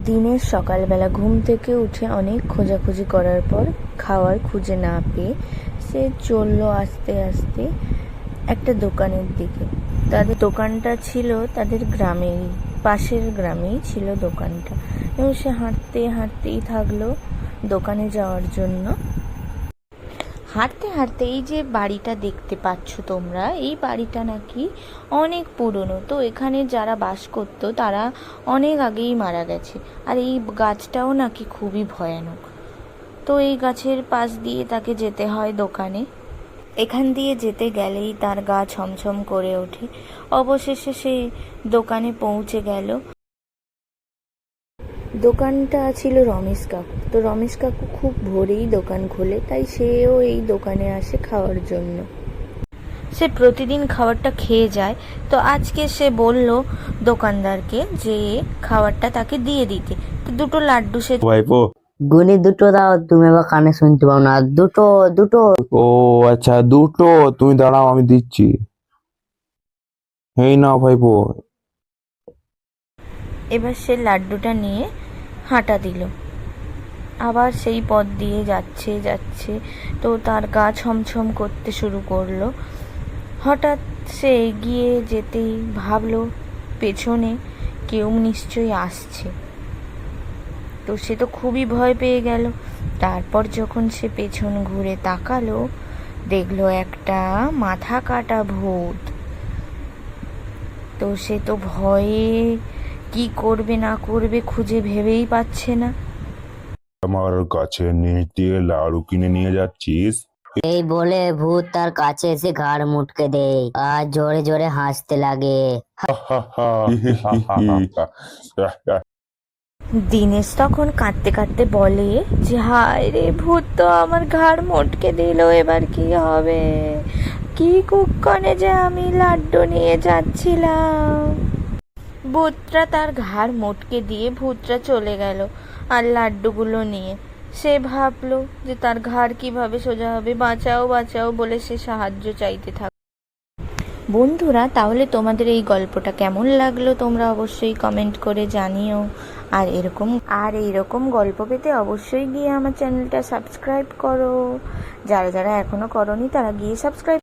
দিনের সকালবেলা ঘুম থেকে উঠে অনেক খোঁজাখুঁজি করার পর খাওয়ার খুঁজে না পেয়ে সে চললো আস্তে আস্তে একটা দোকানের দিকে। তাদের দোকানটা ছিল তাদের গ্রামেই, পাশের গ্রামেই ছিল দোকানটা, এবং সে হাঁটতে হাঁটতেই থাকলো দোকানে যাওয়ার জন্য। হাঁটতে হাঁটতে এই যে বাড়িটা দেখতে পাচ্ছ তোমরা, এই বাড়িটা নাকি অনেক পুরনো। তো এখানে যারা বাস করতো তারা অনেক আগেই মারা গেছে, আর এই গাছটাও নাকি খুবই ভয়ানক। তো এই গাছের পাশ দিয়ে তাকে যেতে হয় দোকানে। এখান দিয়ে যেতে গেলেই তার গা ছমছম করে ওঠে। অবশেষে সে দোকানে পৌঁছে গেল। দোকানটা ছিল রমেশ কাকু। তো রমেশ কাকু খুব ভোরেই দোকান খোলে, তাই সেও এই দোকানে আসে খাওয়ার জন্য। সে প্রতিদিন খাবারটা খেয়ে যায়। তো আজকে সে বলল দোকানদারকে যে খাবারটা তাকে দিয়ে দিতে। তো দুটো লাড্ডু সে ভাইপো। গুনি দুটো দাও, তুমি আবার কানে শুনতে পাও না। দুটো দুটো। ও আচ্ছা, দুটো। তুমি দাঁড়াও, আমি দিচ্ছি। এই নাও ভাইপো। এবার সে লাড্ডুটা নিয়ে হাঁটা দিল, আবার সেই পথ দিয়ে যাচ্ছে যাচ্ছে। তো তার গা ছমছম করতে শুরু করলো। হঠাৎ সে এগিয়ে যেতেই ভাবলো পেছনে কেউ নিশ্চয়ই আসছে। তো সে তো খুবই ভয় পেয়ে গেল। তারপর যখন সে পেছন ঘুরে তাকালো, দেখলো একটা মাথা কাটা ভূত। তো সে তো ভয়ে কি করবে না করবে খুঁজে ভেবেই পাচ্ছে না। আমার গাছের নিচ দিয়ে লাড়ু কিনে নিয়ে যাচ্ছিস? এই বলে ভূত তার কাছে এসে ঘাড় মুটকে দেয় আর জোরে জোরে হাসতে লাগে। দিনেশ তখন কাঁদতে কাঁদতে বলে যে হায় রে, ভূত তো আমার ঘাড় মটকে দিল, এবার কি হবে? কি কুক্ষণে যে আমি লাড্ডু নিয়ে যাচ্ছিলাম। ভূতটা তার ঘাড় মটকে দিয়ে ভূতটা চলে গেল আর লাড্ডুগুলো নিয়ে। সে ভাবলো যে তার ঘাড় কিভাবে সোজা হবে, বাঁচাও বাঁচাও বলে সে সাহায্য চাইতে থাকলো। বন্ধুরা, তাহলে তোমাদের এই গল্পটা কেমন লাগলো তোমরা অবশ্যই কমেন্ট করে জানিও। আর এইরকম গল্প পেতে অবশ্যই গিয়ে আমার চ্যানেলটা সাবস্ক্রাইব করো। যারা যারা এখনো করোনি তারা গিয়ে সাবস্ক্রাইব